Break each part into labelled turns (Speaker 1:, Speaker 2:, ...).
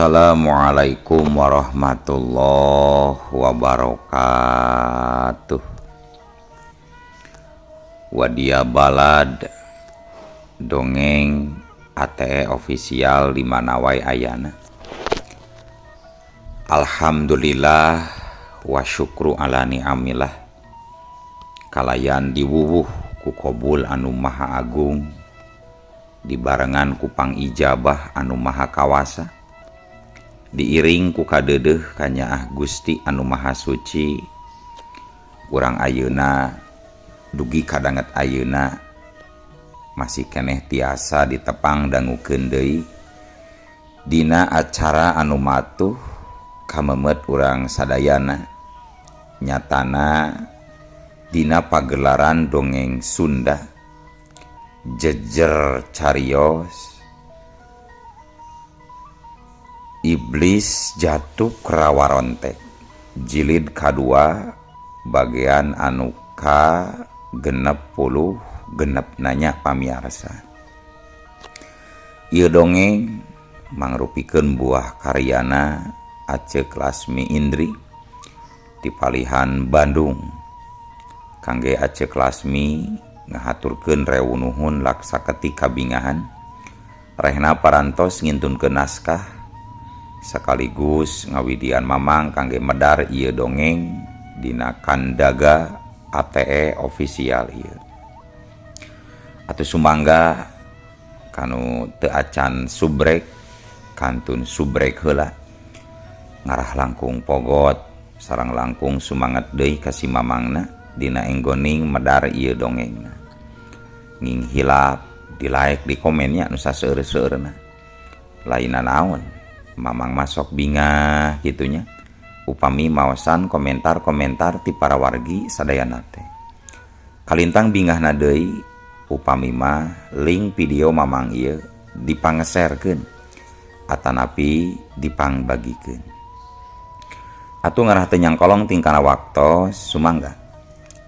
Speaker 1: Assalamualaikum warahmatullahi wabarakatuh. Wadia balad dongeng ATE official di mana wae ayana. Alhamdulillah wa syukru ala ni'amillah. Kalayan diwuwuh ku qobul anu maha agung, dibarengan ku pangijabah anu maha kawasa, diiring ku kadeudeuh ka Nyaah Gusti anu maha suci. Urang ayeuna dugi kadanget ayeuna masih keneh tiasa ditepang dangukeun deui dina acara anu matuh kamemet urang sadayana, nyatana dina pagelaran dongeng Sunda jejer carios Iblis Jatuh Rawarontek jilid kadua bagian anu ka 60 nanya pamiarsa. Ieu dongeng mangrupikeun buah karyana Aceh Lasmi Indri di Palihan Bandung. Kangge Aceh Lasmi ngahaturkeun rewunuhun laksaketi kabingahan, rehna parantos ngintunkeun naskah sekaligus ngawidian mamang kangge medar ieu dongeng dina Kandaga ATE official ieu. Atuh sumangga kanu teu acan subrek kantun subrek heula, ngarah langkung pogot sareng langkung sumanget deui ka si mamangna dina enggoning medar ieu dongengna. Nging hilap di-like di komennya nu saseueur-seueurna. Lainna naon, mamang masok bingah gitunya upami maosan komentar-komentar ti para wargi sadayana teh. Kalintang bingahna deui upami mah link video mamang ieu dipanggeserkeun atanapi dipangbagikeun. Atuh ngarah teu nyangkolong tingkana waktos sumangga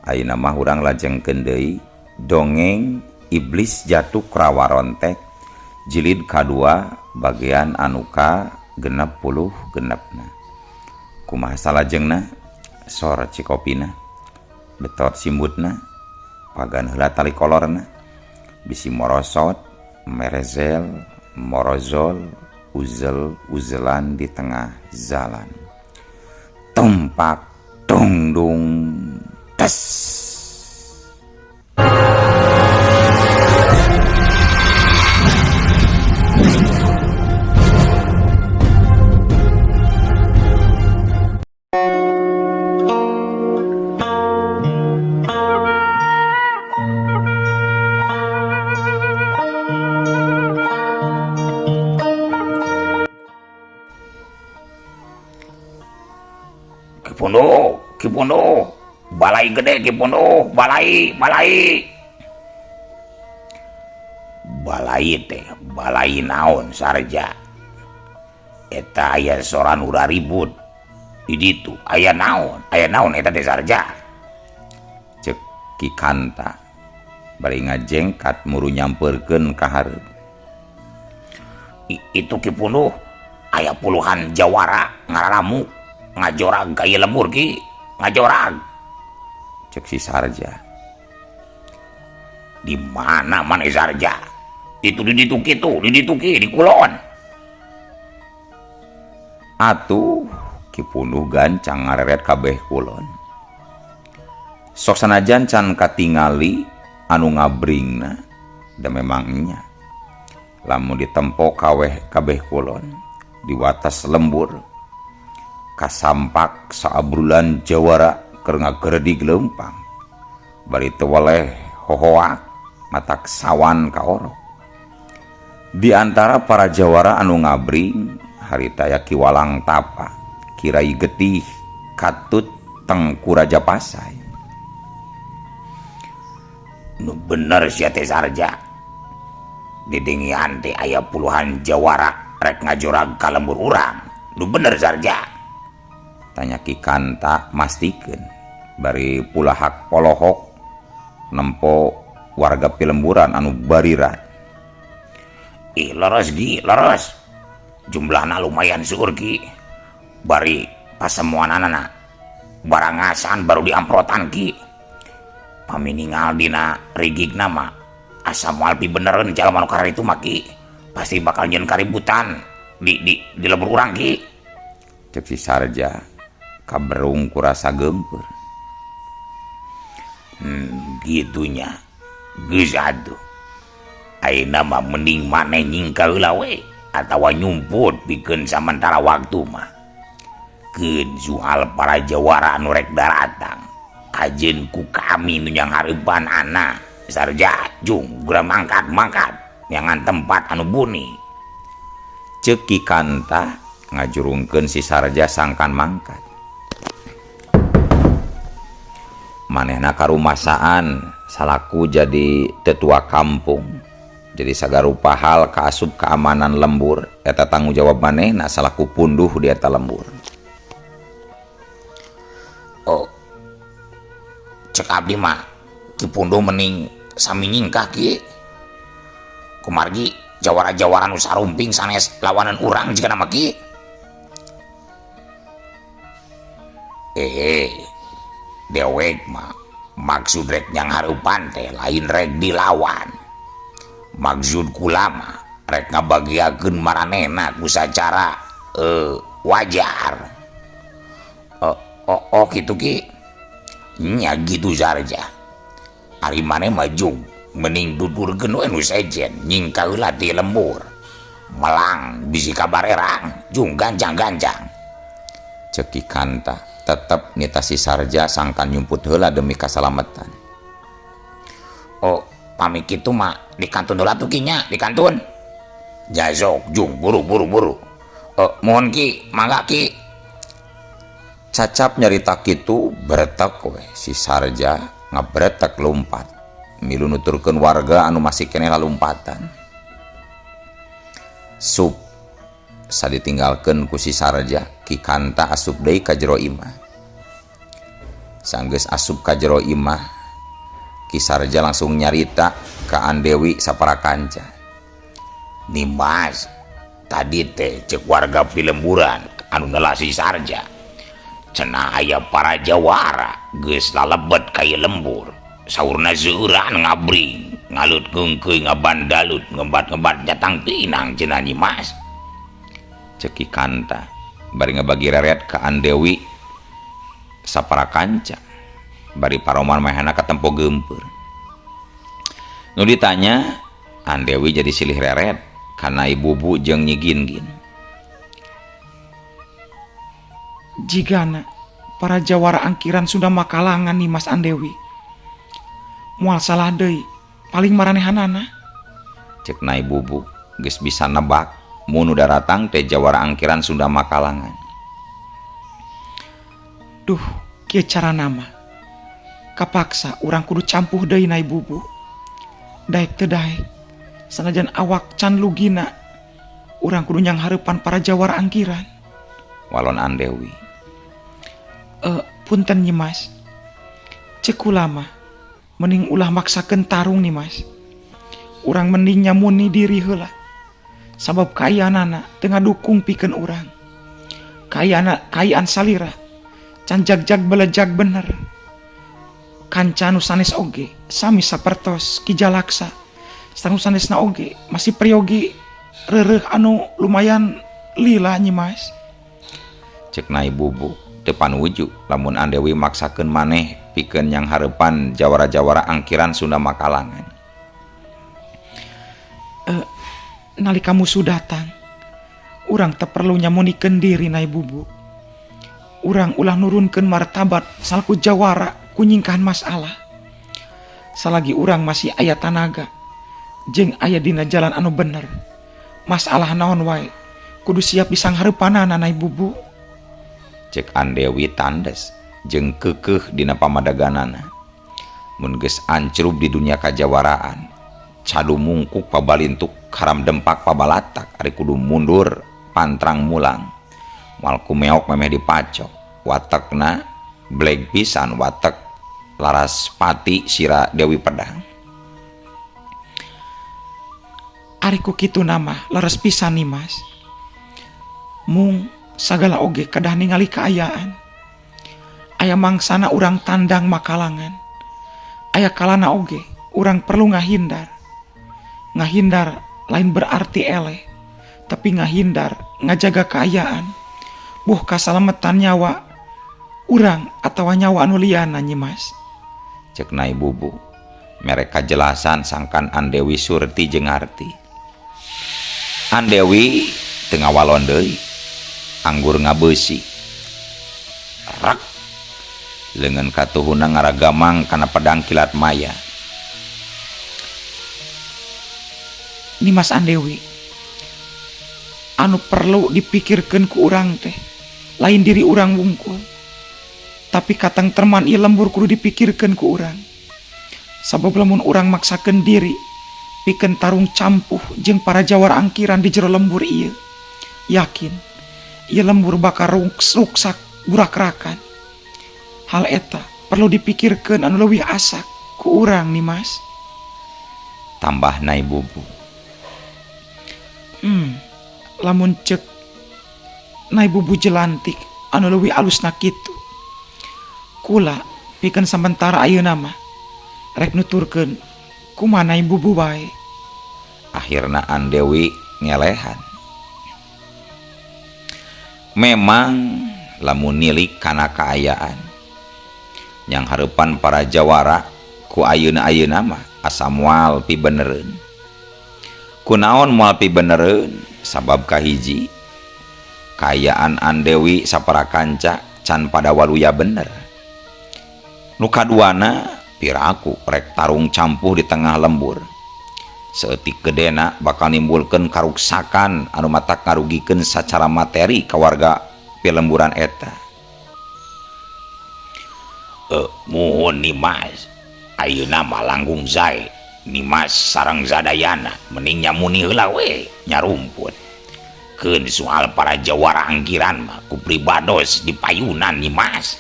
Speaker 1: ayeuna mah urang lajengkeun deui dongeng Iblis Jatuh Rawarontek jilid kadua bagian anu ka 60 genepna. Kumaha salajengna sor cikopina betot simbutna pagan heula tali kolorna bisi morosot merezel morozol uzel-uzelan di tengah jalan. Tempak dung dung tes. Kipondo, balai gede Kipondo, balai teh, balai naon sarja. Eta aya soran udah ribut di ditu, aya naon eta teh sarja. Cek Ki Kanta bari ngajengkat muru nyampeurkeun ka hareup. Itu Kipondo aya puluhan jawara ngararamuk ngajorag kaya lembur ki ngajorag, cek si sarja. Di mana sarja itu di dituki di kulon. Atuh Kipunduh gancang ngareret kabeh kulon. Sok sanajan can katingali anu ngabringna da memangnya lamun ditempo kabeh kulon di watas lembur kasampak saabrulan jawara keur ngageredig leumpang bari teu waleh hohoak matak sawan ka orok. Di antara para jawara anu ngabring haritaya Ki Walang Tapa, Kirai Getih, Katut Tengku Rajapasai. Nu bener sia teh sarja, didengian teh aya puluhan jawara rek ngajorag ka lembur urang. Nu bener sarja, tanya Ki Kanta mastikeun bari pulahak polohok nempo warga pilemburan anu barirat. Leres
Speaker 2: jumlahna lumayan seueur Ki. Bari pasemuanana barangasan baru diamprotan Ki. Paminingal dina rigigna mah asa moal pi benereun jalma nu kararitu mah Ki. Pasti bakal nyeun kaributan di lembur urang Ki.
Speaker 1: Cek si Sarja kaberung kurasa gempeur.
Speaker 2: Gitunya geus atuh. Ayeuna mah mending maneh nyingka heula we atawa nyumput pikeun samantara waktu mah. Keun soal para jawara anu rek daratang kajeun ku kami nu yang hareupan ana Sarja jung gura mangkat nyangan tempat anu buni.
Speaker 1: Ceuk Ki Kanta ngajurungkeun si Sarja sangkan mangkat. Manehna karumasaan salaku jadi tetua kampung. Jadi sagarupa hal kaasup keamanan lembur eta tanggung jawab manehna salaku punduh di eta lembur.
Speaker 2: Oh, cek abdi mah Ki Punduh mending sami nyingkah Ki. Kumargi jawara-jawara nu sarumping sanes lawanan urang jika nama Ki. Dewek mah maksud rek yang hareupan teh lain rek dilawan. Maksud kula mah rek ngabagiakeun maranehna ku sacara wajar. Oh gitu Ki. Nya gitu Sarja. Ari maneh maju mending dudurkeun we nu sejen nyingka heula di lembur. Melang bisi kabar erang jung gancang-gancang.
Speaker 1: Ceuk Ki Kanta tetep nita si Sarja sangkan nyumput heula demi kasalamatan.
Speaker 2: Oh, pami kitu mah di kantun heula tuh Ki nya, di kantun. Jazok jung buru. Mohon Ki, mangga Ki.
Speaker 1: Cacap nyarita kitu beretek we si Sarja ngabretek lompat milu nuturkeun warga anu masih keneh lalumpatan. Sup saditinggalkeun ku si Sarja, Ki Kanta asup deui ka jero imah. Sanggeus asup ka jero imah, Ki Sarja langsung nyarita ka Andewi saparakanca.
Speaker 2: Nimas, tadi teh cek warga Pilemburan anu nelasi Sarja. Cenah aya para jawara geus lalebet ka ieu lembur. Saurna zeueuran ngabring, ngalut geungkeuy ngabandalut, ngebat-ngebat jatang pinang cenah Nyimas.
Speaker 1: Ceuk Ki Kanta bari ngabagi reret ka Andewi saparakanca. Bari paroman mahana katempo geumpeur. Nu ditanya, Andewi jadi silih reret kana ibu-bu jeung Nyi Gin-gin.
Speaker 3: Jigana para jawara angkiran sudah makalangan nih Mas Andewi. Moal salah deui paling maranehanana.
Speaker 1: Cek na ibu-bu geus bisa nebak mun udah datang teh jawara angkiran Sunda Makalangan.
Speaker 3: Duh, kieu cara nama. Kapaksa urang kudu campuh deui na ibu-bu. Daek teu daek. Sanajan awak can lugina, urang kudu nyang hareupan para jawara angkiran.
Speaker 1: Walon Andewi.
Speaker 3: Punten Nyimas. Ceuk ulama mending ulah maksakeun tarung nih Mas. Urang mending nyamuni diri heula. Sabab kaayanana teu ngadukung pikeun urang. Kaayaan salira can jag-jag belejag bener. Kanca nu sanes oge sami sapertos Ki Jalaksa. Sareng sanesna oge masih priyogi reureuh anu lumayan lila Nyimas.
Speaker 1: Cek na ibu-bu teu panuju lamun Andewi maksakeun maneh pikeun yang hareupan jawara-jawara angkiran Sunda Makalangan.
Speaker 3: Nalika musuh datang, urang teu perlu nyamunikeun diri na ibu-bu. Urang ulah nurunkeun martabat salaku jawara ku nyingkahan masalah. Salagi urang masih aya tanaga jeung aya dina jalan anu bener, masalah naon wae kudu siap disang hareupanana na ibu-bu.
Speaker 1: Cek Andewi tandes jeung keukeuh dina pamadaganana. Mun geus ancrup di dunia kajawaraan, cadu mungkuk pabalintuk haram dempak pabalatak ari kudu mundur pantrang mulang. Moal kumeok memeh dipacok, watekna bleg pisan watek laras pati sira Dewi Pedang.
Speaker 3: Ari ku kitu nama laras pisan nih Mas. Mung sagala oge kedah ningali kaayaan. Aya mangsana urang tandang makalangan. Aya kalana oge urang perlu ngahindar. Ngahindar lain berarti eleh, tapi ngahindar ngajaga kaayaan. Buh kasalametan nyawa urang atau nyawa anu liana nyi Mas.
Speaker 1: Cek Nai Bubu. Mereka jelasan sangkan Andewi surti jeung arti. Andewi tengah walon deui. Anggur ngabeusi. Rak. Leungeun katuhuna ngaragamang kana pedang kilat maya.
Speaker 3: Ni Mas Andewi, anu perlu dipikirkeun ku urang teh lain diri urang wungkul, tapi katang terman ieu lembur kudu dipikirkeun ku urang. Sabab lamun urang maksakeun diri pikeun tarung campuh jeung para jawara angkiran di jero lembur ieu, yakin ieu lembur bakal ruksak burak-rakan. Hal eta perlu dipikirkeun anu leuwih asak ku urang nih Mas.
Speaker 1: Tambah Nai Bubu.
Speaker 3: Lamun cek Nai Bubu jelantik anu leuwih alusna kitu, kula pikeun sementara ayeuna mah rek nuturkeun kumaha Nai Bubu bae.
Speaker 1: Akhirna Andewi ngelehan. Memang lamun nilik kana kaayaan yang harapan para jawara ku ayeuna mah asa moal pibenereun. Kunaon moal pibenereun? Sabab kahiji kaayaan Andewi sapara kanca can pada waluya bener. Nu kaduana piraku rek tarung campuh di tengah lembur. Seeutik gedena bakal nimbulkeun karuksakan anu matak ngarugikeun sacara materi ka warga pilemburan eta.
Speaker 2: Muhun nih Mas, ayeuna mah langgung zae nih Mas sareng zadayana mending nyamuni heula we nyarumput. Keun soal para jawara angkiran mah ku pribados di payunan nih Mas.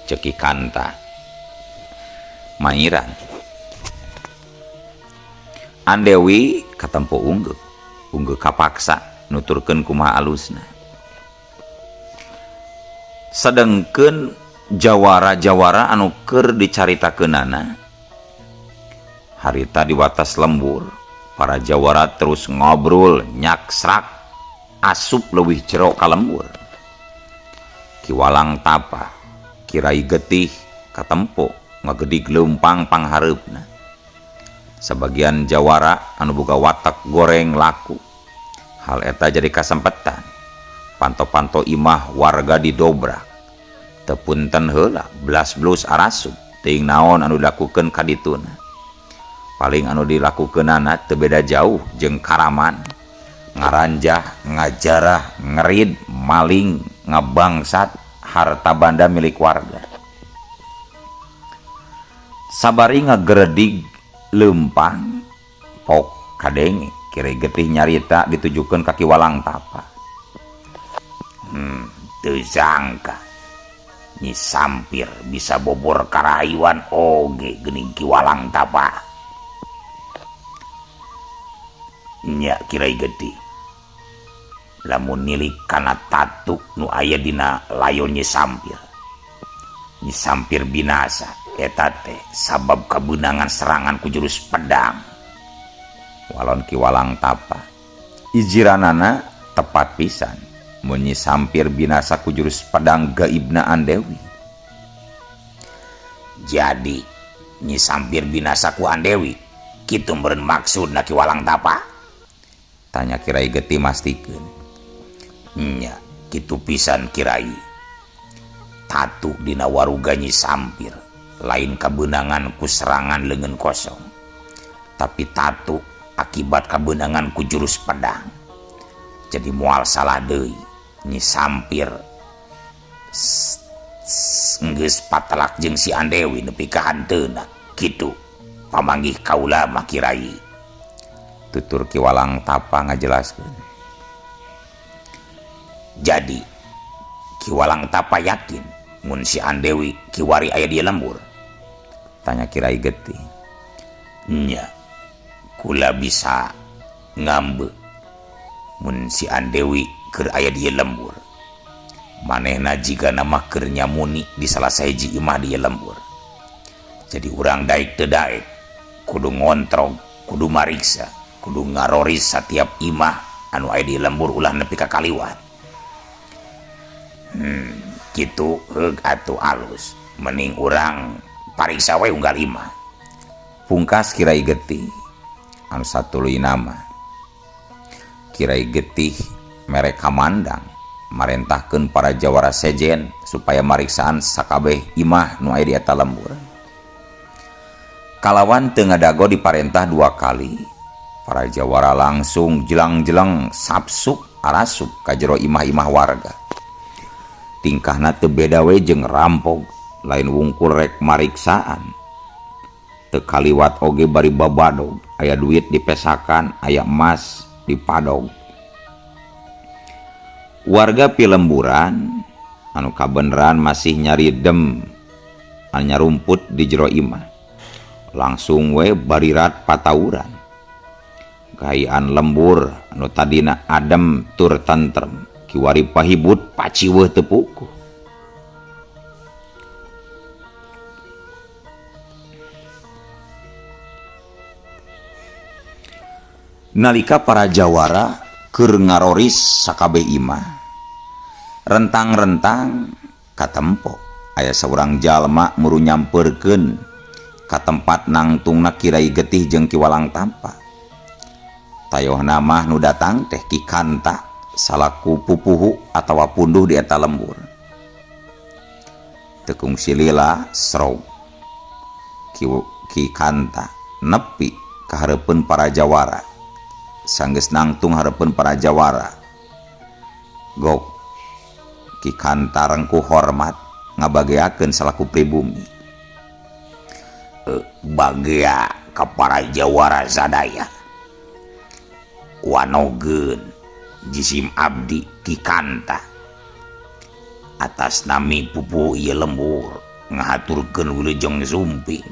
Speaker 1: Ceki Kanta. Mairan. Andewi katempo unggeuh kapaksa nuturkeun kumaha alusna. Sedengkeun jawara-jawara anu keur dicaritakeunana harita di watas lembur, para jawara terus ngobrol nyaksrak asup leuwih jero ka lembur. Ki Walang Tapa, Kirai Getih katempo ngagedig leumpang panghareupna. Sebagian jawara anu boga watak goreng laku. Hal eta jadi kasempetan. Panto-panto imah warga didobrak. Tepunten heula blas-blus arasup teuing naon anu dilakukeun ka dituna. Paling anu dilakukeunana teu beda jauh jeung karaman, ngaranjah, ngajarah, ngerid, maling, ngabangsat harta banda milik warga. Sabari ngageredig leumpang pok kadenge Kirai Getih nyarita ditujukeun ka Ki Walang Tapa.
Speaker 2: Teu sangka Nyi Sampir bisa bobor karayuan oge geuning Ki Walang Tapa. Nya Kirai Getih, lamun nilik kana tatuk nu aya dina layon Nyi Sampir. Nyi Sampir binasa eta teh sabab kabeunangan serangan ku jurus pedang.
Speaker 1: Walon Ki Walang Tapa ijiranana tepat pisan. Mun Nyi Sampir binasa ku jurus pedang gaibna Andewi.
Speaker 2: Jadi Nyi Sampir binasa ku Andewi kitu meureun maksudna Ki Walang Tapa?
Speaker 1: Tanya Kirai Getih mastikeun.
Speaker 2: Nya kitu pisan Kirai. Tatu dina waruga Nyi Sampir lain kabeunangan ku serangan leungeun kosong, tapi tatu akibat kabeunangan ku jurus pedang. Jadi moal salah deui Nyi Sampir geus patelak jeung si Andewi nepi ka hanteuna kitu pamanggih kaula mah Kirai.
Speaker 1: Tutur Ki Walang Tapa ngajelaskeun.
Speaker 2: Jadi Ki Walang Tapa yakin mun si Andewi kiwari aya di lembur?
Speaker 1: Tanya Kirai Getih.
Speaker 2: Nya kula bisa ngambe mun si Andewi keur aya di lembur. Manehna jika nama keur nyamuni di salah sahiji imah di lembur. Jadi urang daek teu daek kudu ngontrol, kudu mariksa, kudu ngaroris setiap imah anu aya di lembur ulah nepi ka kaliwat. Kitu heug atuh alus. Mending urang pariksa we unggal imah.
Speaker 1: Pungkas Kirai Getih anu satuluy nama Kirai Getih mere kamandang marentahkeun para jawara sejen supaya mariksaan sakabeh imah nu aya di eta lembur. Kalawan teu ngadago diparentah 2 kali, para jawara langsung jelang-jelang sapsuk arasup ka jero imah-imah warga. Tingkahna teu beda we jeung rampog, lain wungkul rek mariksaan. Teu kaliwat oge bari babadog, aya duit dipesakan, aya emas dipadog. Warga pilemburan anu kabeneran masih nyari dem anu nyarumput di jero imah, langsung we barirat patauran. Gayaan lembur anu tadina adem tur tentrem kiwari pahibut paciweuh teu pukuh. Nalika para jawara keur ngaroris sakabeh imah, rentang-rentang katempo aya saurang jalma muru nyampeurkeun ka tempat nangtungna Kirai Getih jeung Ki Walang Tampa. Tayohna mah nu datang teh Ki Kanta salaku pupuhu atawa punduh di eta lembur. Tekung silila srog Ki Kanta nepi ka hareupeun para jawara. Sanggeus nangtung hareupeun para jawara, gok Ki Kanta rengkuh hormat ngabageakeun salaku pribumi.
Speaker 2: Bagea ka para jawara sadaya, wanogeun jisim abdi Ki Kanta atas nami pupuh ieu lembur ngahaturkeun wilujeng sumping.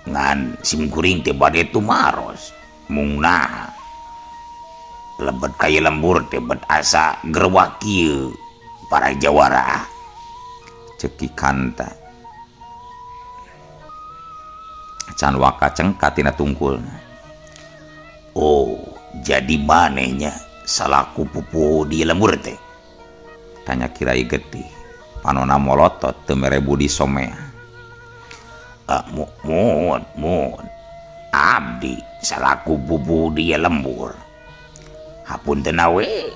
Speaker 2: Ngan simkuring teh bade tumaros mungna lebet kaya lembur teh bet asa gerwak kieu para jawara,
Speaker 1: ceuk Ki Kanta. Can waka cengkat tina tungkulna.
Speaker 2: Oh, jadi manehnya salaku pupuh di lembur teh?
Speaker 1: Tanya Kirai Getih. Panona molotot teu mere budi somea.
Speaker 2: Mun abdi salaku pupuh di lembur. Hapunten we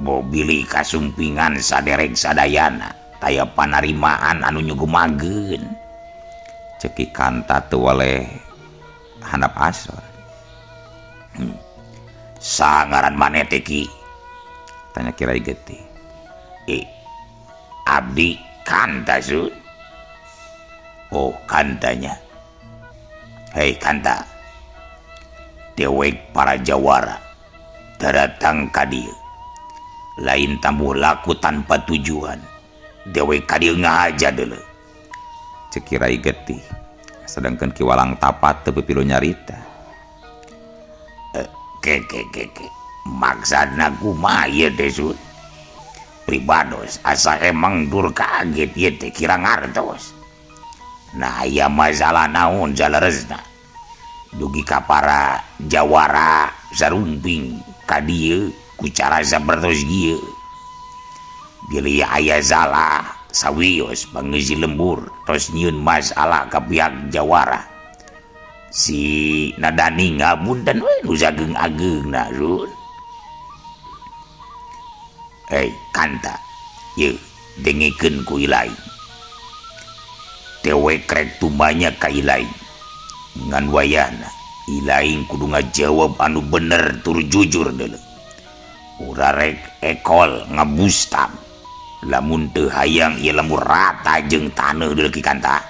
Speaker 2: bobili kasumpingan saderek sadayana taya panarimaan anu nyugumageun.
Speaker 1: Ceuk Ki Kanta teu waleh handap asor.
Speaker 2: Sangaran maneh teh Ki?
Speaker 1: Tanya Kirai Getih.
Speaker 2: Abdi Kanta Sun. Oh, Kantanya. Hei Kanta, dewek para jawara datang ka dieu lain tambuh laku tanpa tujuan. Dewek ka dieu ngahaja deuleu.
Speaker 1: Ceuk Kirai Getih. Sedangkan Ki Walang Tapat teu pipilu nyarita.
Speaker 2: Ke maksudna kumaha ieu teh Sun? Pribados asa emang dur kaget ieu teh kira ngartos. Nah, aya masalah naon jaleresna? Dugi ka para jawara sarumping ka dieu ku cara sapertos ieu. Bilih aya salah sawios pangeusih lembur tos nyieun masalah ka pihak jawara. Si nadani ngapunten we nu sageung-ageungna Sun. Hei Kanta, yeuh dengekeun ku ilaing. Dewek rek tumanya ka ilaing. Ngan wayahna ilaing kudu ngajawab anu bener tur jujur deuleu. Ura rek ekol ngabustam. Lamun teu hayang ieu lembur rata jeung taneuh deuleu Ki Kanta.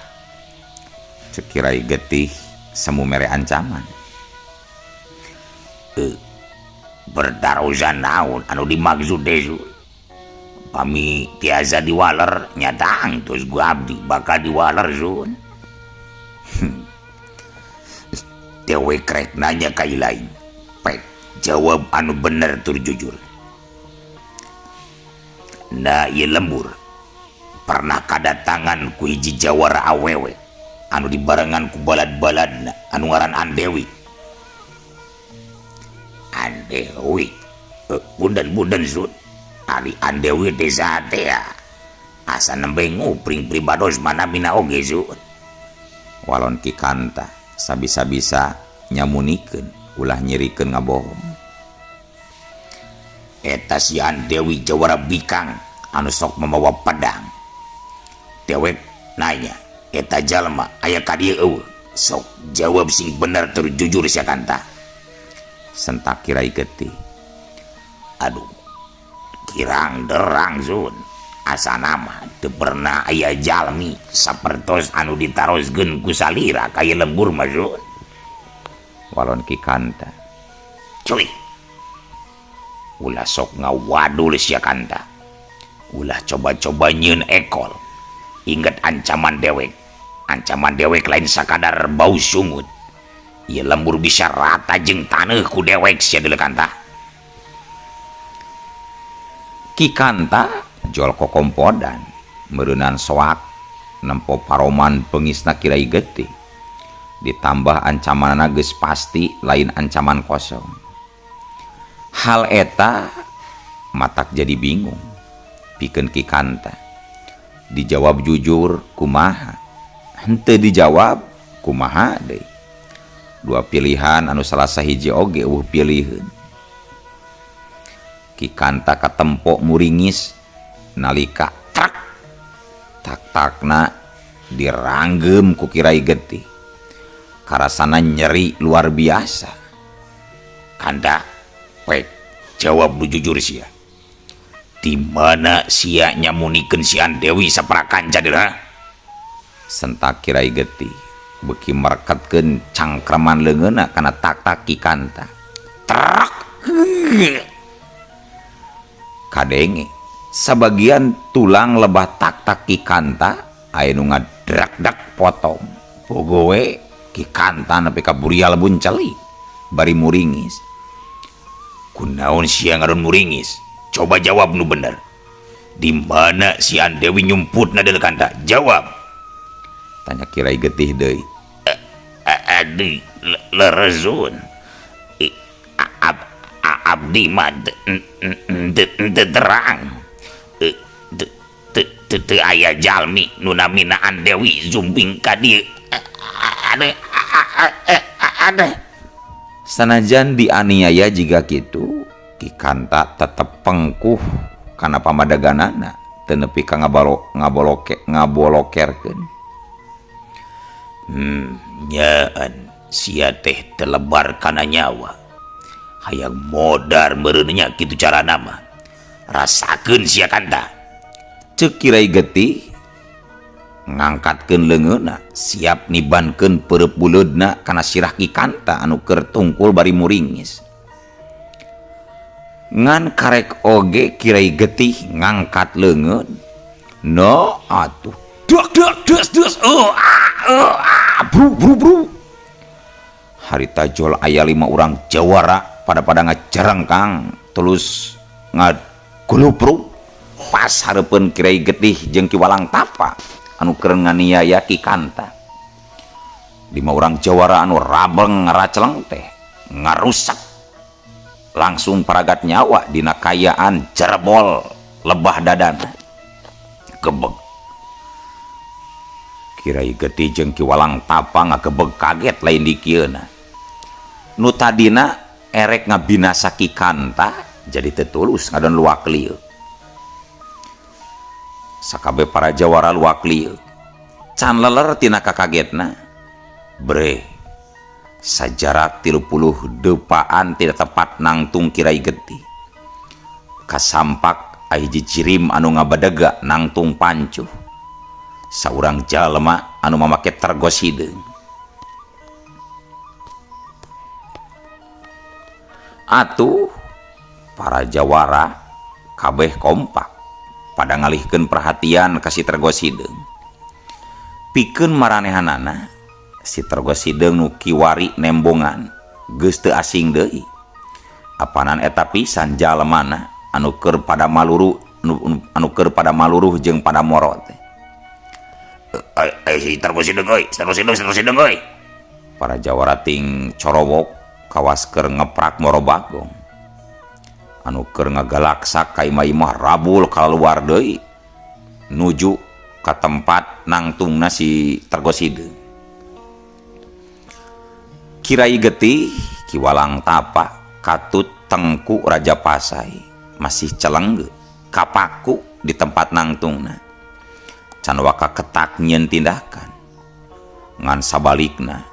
Speaker 1: Ceuk Kirai Getih semu mere ancaman.
Speaker 2: Bertarusan naon anu dimaksud teh Sun? Pami tiasa diwaler nyatang terus gua abdi bakal diwaler Sun. Dewek rek nanya ka ilaing. Pek jawab anu bener tur jujur. Nah ieu lembur pernah kadatangan ku hiji jawara awewe anu dibarengan ku balad-baladna anu ngaran Andewi. Andewi bundan Sun ari Andewi teh sate ya asa nembe ngupring pribados manamina oge Sun.
Speaker 1: Walon Ki Kanta sabisa-bisa nyamunikeun ulah nyerikeun ngabohong.
Speaker 2: Eta si Andewi jawara bikang anu sok membawa pedang. Dewek nanya, eta jalma aya ka dieu eueuh? Sok jawab sing bener tur jujur sia Kanta.
Speaker 1: Sentak Kirai Getih.
Speaker 2: Aduh, kirang derang Sun. Asa nama teu pernah aya jalmi sapertos anu ditaroskeun ku salira kaya lembur mah Sun.
Speaker 1: Walon Ki Kanta.
Speaker 2: Cuy, ulah sok ngawadul sia Kanta. Ulah coba-coba nyieun ekol. Ingat ancaman dewek. Ancaman dewek lain sakadar bau sungut. Ieu lembur bisa rata jeung taneuh ku dewek sia deuleu Kanta.
Speaker 1: Ki Kanta jol kokompodan meureunnan soak nempo paroman pengisna Kirai Getih. Ditambah ancamanna geus pasti lain ancaman kosong. Hal eta matak jadi bingung pikeun Ki Kanta. Dijawab jujur kumaha, henteu dijawab kumaha deui. Dua pilihan anu salah sahiji oge eueuh pilieun. Ki Kanta katempo muringis nalika tak-takna diranggeum ku Kirai Getih. Karasana nyeri luar biasa.
Speaker 2: Kanta, wek jawab lu jujur sia. Di mana sia nyamunikeun si Andewi saparakanca deuleu?
Speaker 1: Sentak Kirai Getih beuki mereketkeun cangkreman leungeunna kana tak-tak Ki Kanta.
Speaker 2: Trak.
Speaker 1: Kadenge sabagian tulang lebah tak-tak Ki Kanta aya nu ngadrak-dak potong. Pogowe Ki Kanta nepi ka burial bunceli bari muringis.
Speaker 2: Kunaon sia ngaran muringis? Coba jawab nu bener. Di mana si Andewi nyumputna deuleu Kanta? Jawab.
Speaker 1: Tanya Kirai Getih deui.
Speaker 2: Adi leresun. Abdi mah teu terang. Teu aya jalmi nu namina Andewi zumping ka dieu. Ada.
Speaker 1: Sanajan dianiaya jiga kitu, Ki Kanta tetep pengkuh kana pamadaganana teu nepi ka ngabolokerkeun.
Speaker 2: Nyaan sia teh telebar kana nyawa. Hayang modar meureunnya kitu carana mah. Rasakeun sia Kanta.
Speaker 1: Ceuk Kirai Getih ngangkatkeun leungeunna siap nibankeun peureub buleudna kana sirah Ki Kanta anu keur tungkul bari muringis. Ngan karek oge Kirai Getih ngangkat leungeun. No atuh. Des. Bru. Harita jol aya 5 urang jawara pada ngajarengkang tulus ngagulupruk pas hareupeun Kirai Getih jeung Ki Walang Tapa anu keur nganiaya Ki Kanta. 5 urang jawara anu rabeng ngaraceleng teh ngarusak langsung paragat nyawa dina kayaan jerebol lebah dadana. Gebeg Kirai Getih jeung Ki Walang Tapa ngagebeg kaget lain di kieuna. Nu tadina erek ngabinasa Ki Kanta jadi tetulus ngadon luak lieu. Sakabeh para jawara luak lieu. Can leler tina kakagetna. Bre. Sajarak 30 depaan tidak tepat nangtung Kirai Getih. Kasampak hiji cirim anu ngabadega nangtung pancuh. Saurang jalma anu mamake tergos hideung. Atuh para jawara kabeh kompak pada ngalihkeun perhatian ka si tergos hideung. Pikeun maranehanana si tergos hideung nu kiwari nembongan geus teu asing deui. apanan eta pisan jalemana anu keur pada maluru anu keur pada maluruh jeung pada moro teh.
Speaker 2: Si tergosideng euy, tergosideng euy.
Speaker 1: Para jawara ting corowok kawas keur ngeprak moro bagong. Anu keur ngagalaksa ka imah rabul kaluar deui nuju ka tempat nangtungna si tergosideng. Kirai Getih Kiwalang Tapa katut Tengku Raja Pasai masih celengge kapaku di tempat nangtungna. Can waka ketak nyeun tindakan. Ngan sabalikna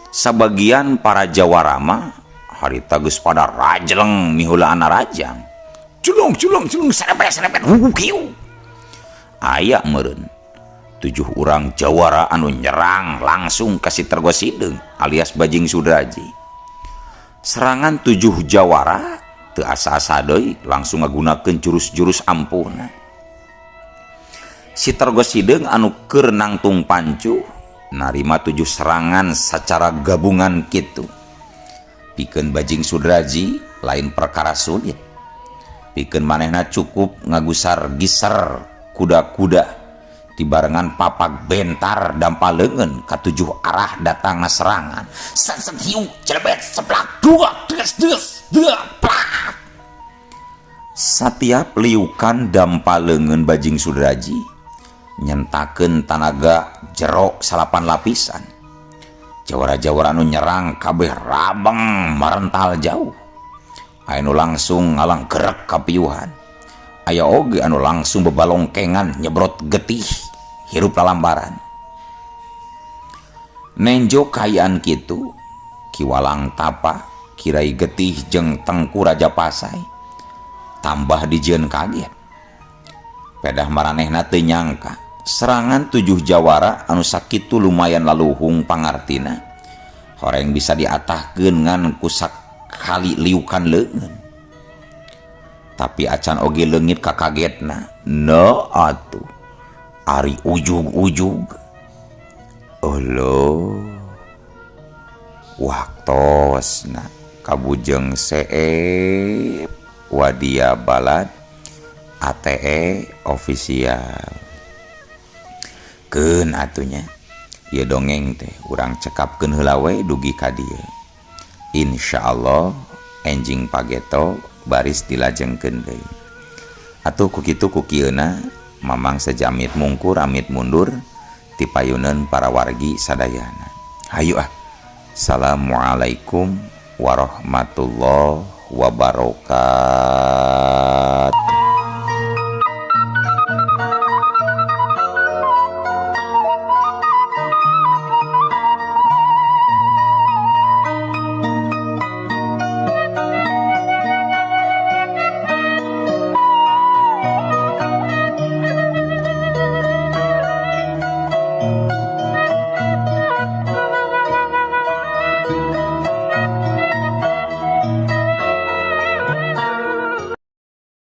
Speaker 1: sabagian para jawara mah harita geus pada rajleng mihulaana rajang. Culung serepet kieu. Aya meureun 7 urang jawara anu nyerang langsung ka si tergosideng alias Bajing Sudraji. Serangan 7 jawara teu asa-asa deui langsung ngagunakeun jurus-jurus ampuna. Si tergosideng anu keur nangtung pancu narima 7 serangan secara gabungan kitu. Pikeun Bajing Sudraji lain perkara sulit. Pikeun manehna cukup ngagusar giser kuda-kuda dibarengan papak bentar dampaleungeun ka 7 arah datangna serangan.
Speaker 2: Set hiu celebet seplak duak des plak.
Speaker 1: Satiap liukan dampaleungeun Bajing Sudraji nyentakeun tanaga jero 8 lapisan. Jawara-jawara anu nyerang kabeh rabeng marental jauh. Anu langsung ngalang gerak kapiuhan. Aya oge anu langsung bebalongkengan nyebrot getih hirup lalambaran. Nenjo kayaan kitu Kiwalang Tapa, Kirai Getih jeung Tengku Raja Pasai tambah dijieun kaget. Pedah maranehna teu nyangka serangan 7 jawara anu sakitu lumayan laluhung pangartina horeng bisa diatahkeun ngan ku sakali liukan leungeun. Tapi acan oge leungit kakagetna. No atuh ari ujug-ujug. Olo waktosna kabujeng seep wadia balad ATE official. Keun atunya ieu dongeng teh urang cekapkeun heula we dugi ka dieu. Insyaallah enjing pageto baris dilajengkeun deui. Atuh ku kitu ku kieuna mamang sejamit mungkur amit mundur ti payuneun para wargi sadayana. Hayu ah. Assalamualaikum warahmatullahi wabarakatuh.